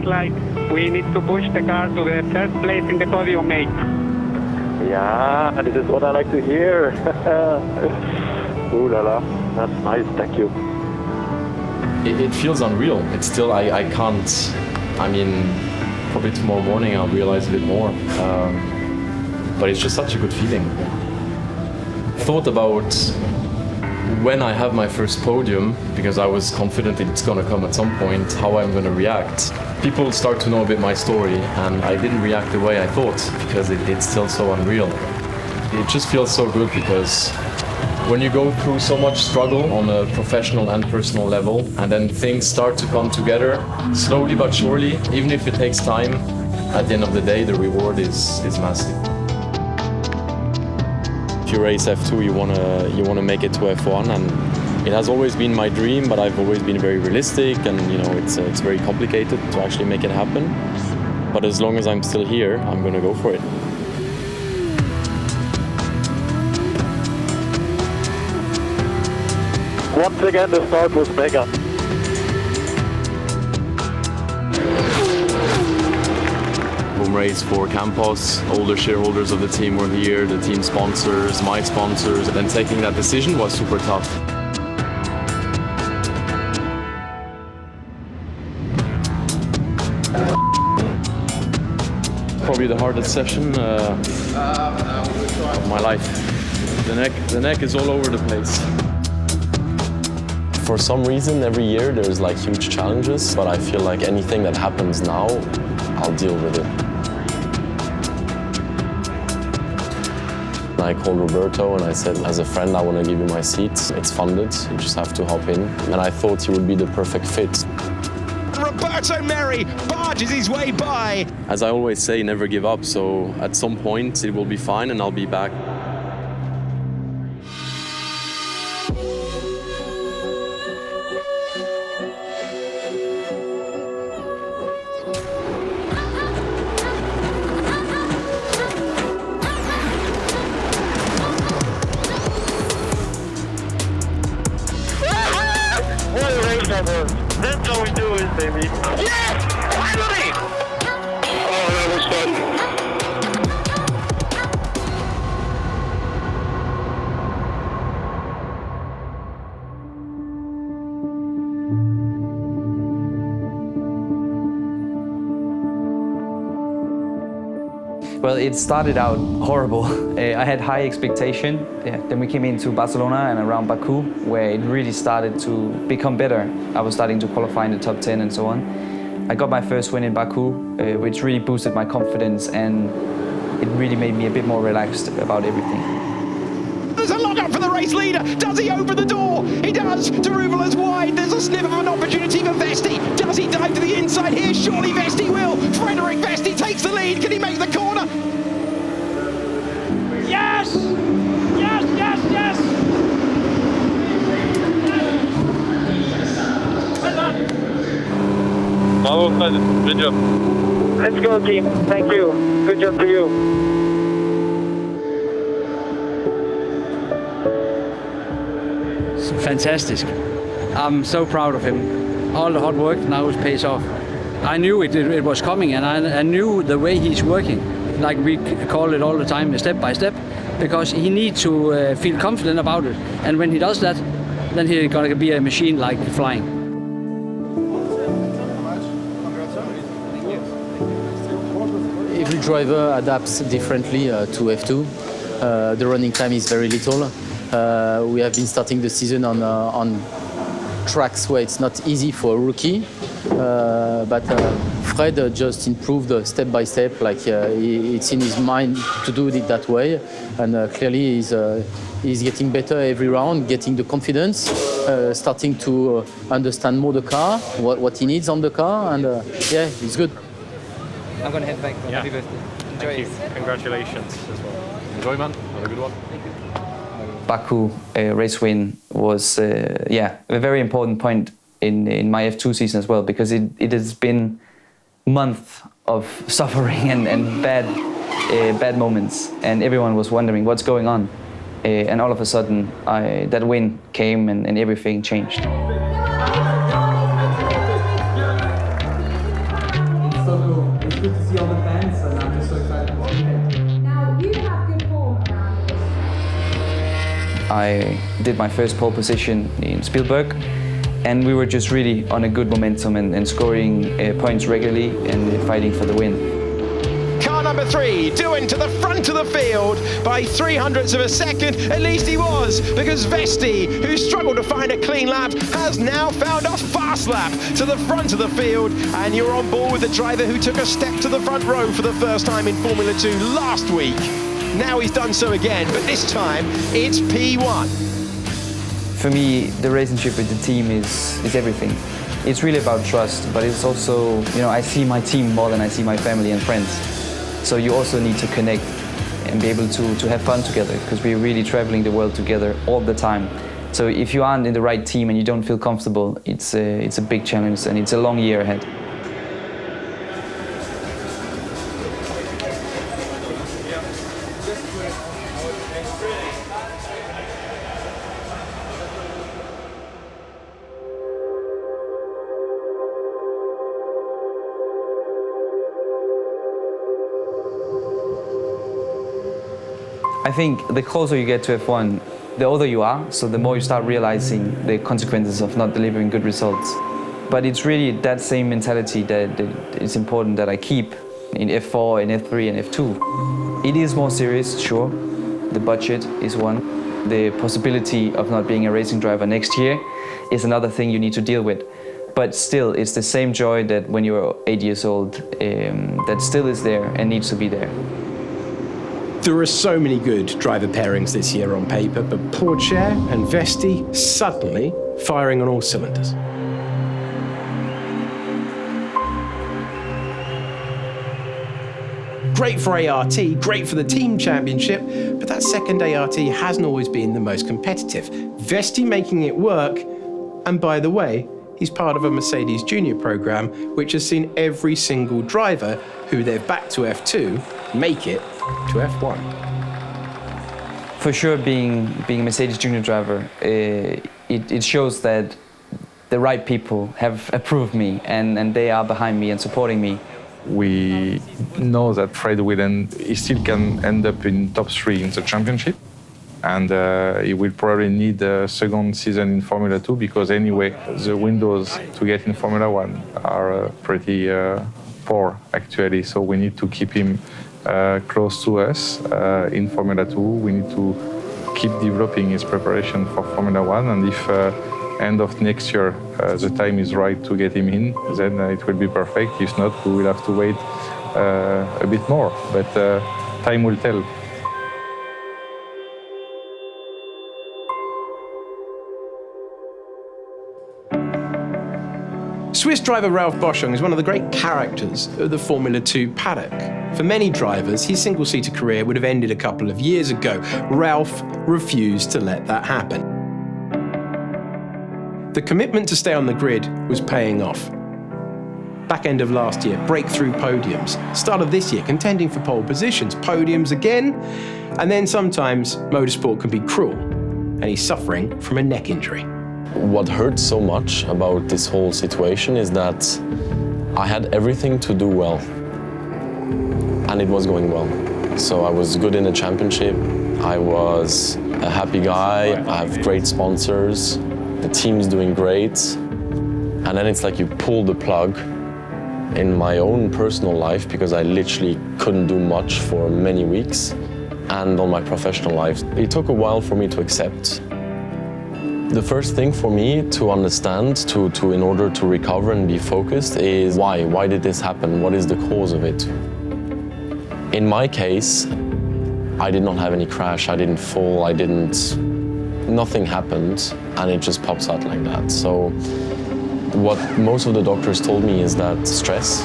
light. We need to push the car to the third place in the podium, mate. Yeah, this is what I like to hear. Ooh la la, that's nice, thank you. It feels unreal. It's still, I can't, I mean, probably tomorrow morning I'll realize a bit more. But it's just such a good feeling. Thought about when I have my first podium, because I was confident it's going to come at some point, how I'm going to react. People start to know a bit my story, and I didn't react the way I thought, because it's still so unreal. It just feels so good, because when you go through so much struggle on a professional and personal level, and then things start to come together, slowly but surely, even if it takes time, at the end of the day, the reward is massive. If you race F2, you wanna make it to F1, and it has always been my dream, but I've always been very realistic, and it's very complicated to actually make it happen. But as long as I'm still here, I'm gonna go for it. Once again, the start was mega. Home race for Campos, all the shareholders of the team were here, the team sponsors, my sponsors, and taking that decision was super tough. Probably the hardest session of my life. The neck is all over the place. For some reason, every year there's like huge challenges, but I feel like anything that happens now, I'll deal with it. I called Roberto and I said, as a friend, I want to give you my seat. It's funded, you just have to hop in. And I thought he would be the perfect fit. Roberto Merry barges his way by. As I always say, never give up, so at some point it will be fine and I'll be back. What a race ever. That's how we do it, baby. Yes! Finally! Oh, that was fun. Well, it started out horrible. I had high expectation. Then we came into Barcelona and around Baku, where it really started to become better. I was starting to qualify in the top 10 and so on. I got my first win in Baku, which really boosted my confidence, and it really made me a bit more relaxed about everything. There's a log up for the race leader. Does he open the door? He does. Deruvala's wide. There's a sniff of an opportunity for Vesti. Does he dive to the inside here? Surely Vesti will. Frederik Vesti takes the lead. Can he make the corner? Yes! Yes, yes, yes! Well done. Bravo, Fred. Good job. Let's go, team. Thank you. Good job to you. Fantastic. I'm so proud of him. All the hard work now pays off. I knew it was coming, and I knew the way he's working. Like we call it all the time, step by step, because he needs to feel confident about it. And when he does that, then he's gonna be a machine like flying. Every driver adapts differently to F2. The running time is very little. We have been starting the season on tracks where it's not easy for a rookie, but Fred just improved step by step. Like it's in his mind to do it that way, and clearly he's getting better every round, getting the confidence, starting to understand more the car, what he needs on the car, and yeah, it's good. I'm going to head back. Happy birthday. Enjoy it. Congratulations as well. Enjoy, man. Have a good one. Baku race win was a very important point in my F2 season as well, because it has been months of suffering and bad moments, and everyone was wondering what's going on, and all of a sudden that win came and everything changed. good to see all the fans, and I'm just so excited to see them. Now, you have good form around this. I did my first pole position in Spielberg, and we were just really on a good momentum and scoring points regularly and fighting for the win. Car number 3 doing to the front of the field by 0.03 of a second. At least he was, because Vesti, who struggled to find a clean lap, has now found a fast lap to the front of the field. And you're on board with the driver who took a step to the front row for the first time in Formula 2 last week. Now he's done so again, but this time it's P1. For me, the relationship with the team is everything. It's really about trust, but it's also, I see my team more than I see my family and friends. So you also need to connect and be able to have fun together, because we're really traveling the world together all the time. So if you aren't in the right team and you don't feel comfortable, it's a big challenge and it's a long year ahead. I think the closer you get to F1, the older you are, so the more you start realizing the consequences of not delivering good results. But it's really that same mentality that it's important that I keep in F4, in F3 and F2. It is more serious, sure. The budget is one. The possibility of not being a racing driver next year is another thing you need to deal with. But still, it's the same joy that when you're 8 years old, that still is there and needs to be there. There are so many good driver pairings this year on paper, but Pourchaire and Vesti suddenly firing on all cylinders. Great for ART, great for the team championship, but that second ART hasn't always been the most competitive. Vesti making it work, and by the way, he's part of a Mercedes Junior program, which has seen every single driver who they've backed to F2 make it to F1. For sure, being a Mercedes Junior driver, it shows that the right people have approved me and they are behind me and supporting me. We know that Fred he still can end up in top 3 in the championship, and he will probably need a second season in Formula 2, because anyway, the windows to get in Formula 1 are pretty poor, actually, so we need to keep him close to us in Formula 2. We need to keep developing his preparation for Formula 1, and if end of next year the time is right to get him in, then it will be perfect. If not, we will have to wait a bit more, but time will tell. Swiss driver Ralph Boschung is one of the great characters of the Formula 2 paddock. For many drivers, his single-seater career would have ended a couple of years ago. Ralph refused to let that happen. The commitment to stay on the grid was paying off. Back end of last year, breakthrough podiums. Start of this year, contending for pole positions, podiums again, and then sometimes motorsport can be cruel, and he's suffering from a neck injury. What hurts so much about this whole situation is that I had everything to do well, and it was going well. So I was good in the championship, I was a happy guy, I have great sponsors, the team's doing great, and then it's like you pull the plug in my own personal life, because I literally couldn't do much for many weeks, and on my professional life. It took a while for me to accept. The first thing for me to understand, in order to recover and be focused, is why? Why did this happen? What is the cause of it? In my case, I did not have any crash, I didn't fall, nothing happened, and it just pops out like that. So what most of the doctors told me is that stress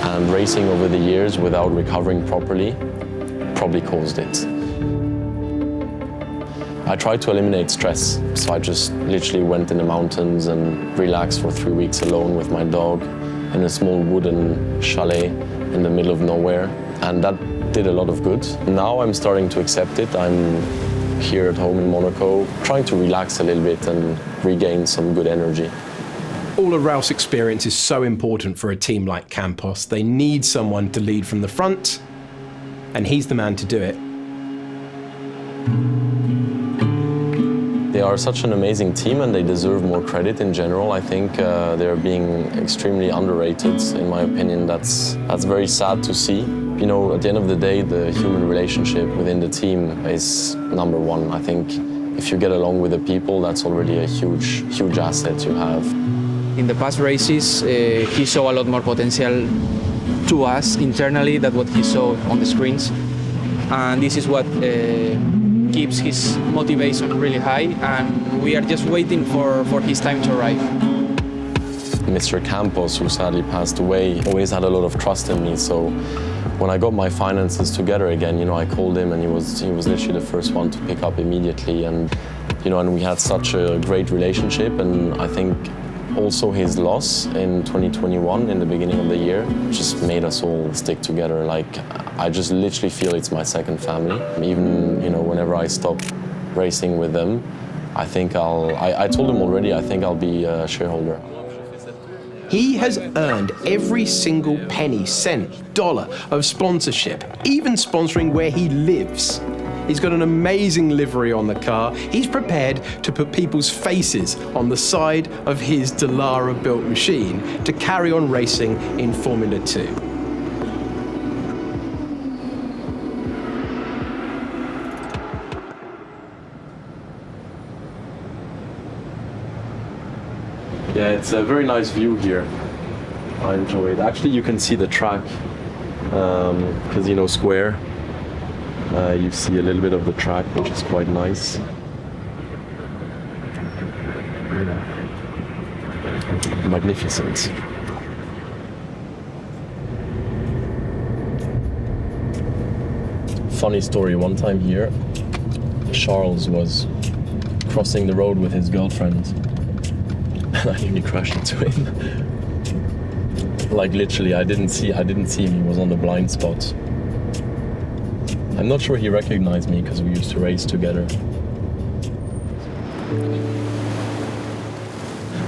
and racing over the years without recovering properly probably caused it. I tried to eliminate stress, so I just literally went in the mountains and relaxed for 3 weeks alone with my dog in a small wooden chalet in the middle of nowhere, and that did a lot of good. Now I'm starting to accept it. I'm here at home in Monaco, trying to relax a little bit and regain some good energy. All of Ralph's experience is so important for a team like Campos. They need someone to lead from the front, and he's the man to do it. They are such an amazing team and they deserve more credit in general. I think they're being extremely underrated, in my opinion. That's very sad to see. You know, at the end of the day, the human relationship within the team is number one. I think if you get along with the people, that's already a huge asset you have. In the past races, he saw a lot more potential to us internally than what he saw on the screens. And this is what keeps his motivation really high, and we are just waiting for his time to arrive. Mr. Campos, who sadly passed away, always had a lot of trust in me. So when I got my finances together again, you know, I called him and he was literally the first one to pick up immediately. And, you know, and we had such a great relationship, and I think also his loss in 2021, in the beginning of the year, just made us all stick together. Like, I just literally feel it's my second family. Even, you know, whenever I stop racing with them, I think I told him already, I think I'll be a shareholder. He has earned every single penny, cent, dollar of sponsorship, even sponsoring where he lives. He's got an amazing livery on the car. He's prepared to put people's faces on the side of his Dallara-built machine to carry on racing in Formula 2. Yeah, it's a very nice view here. I enjoy it. Actually, you can see the track, Casino Square. You see a little bit of the track, which is quite nice. Magnificent. Funny story, one time here, Charles was crossing the road with his girlfriend and I nearly crashed into him. Like literally, I didn't see him, he was on the blind spot. I'm not sure he recognized me because we used to race together.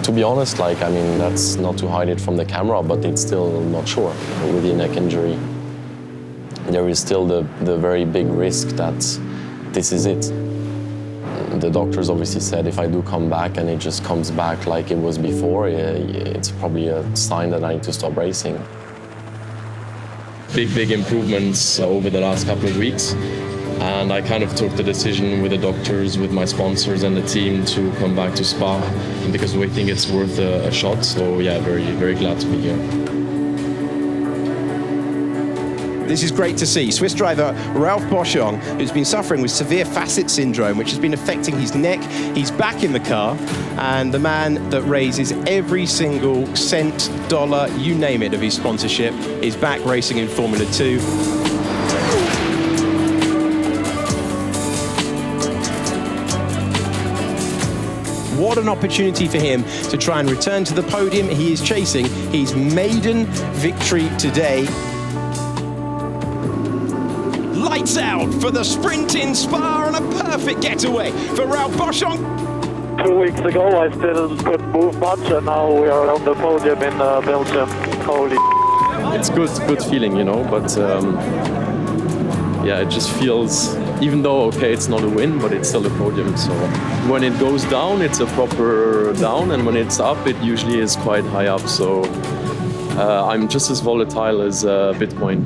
To be honest, like, I mean, that's not to hide it from the camera, but it's still not sure with the neck injury. There is still the very big risk that this is it. The doctors obviously said if I do come back and it just comes back like it was before, it's probably a sign that I need to stop racing. Big improvements over the last couple of weeks, and I kind of took the decision with the doctors, with my sponsors and the team to come back to Spa because we think it's worth a shot. So yeah, very glad to be here. This is great to see. Swiss driver Ralph Boschung, who's been suffering with severe facet syndrome, which has been affecting his neck. He's back in the car, and the man that raises every single cent, dollar, you name it, of his sponsorship is back racing in Formula 2. What an opportunity for him to try and return to the podium. He is chasing his maiden victory today. Lights out for the sprint in Spa, and a perfect getaway for Ralph Boschung. 2 weeks ago I still couldn't move much, and now we are on the podium in Belgium. Holy. It's good feeling, you know, but yeah, it just feels, even though, okay, it's not a win, but it's still a podium. So when it goes down, it's a proper down, and when it's up, it usually is quite high up. So I'm just as volatile as Bitcoin.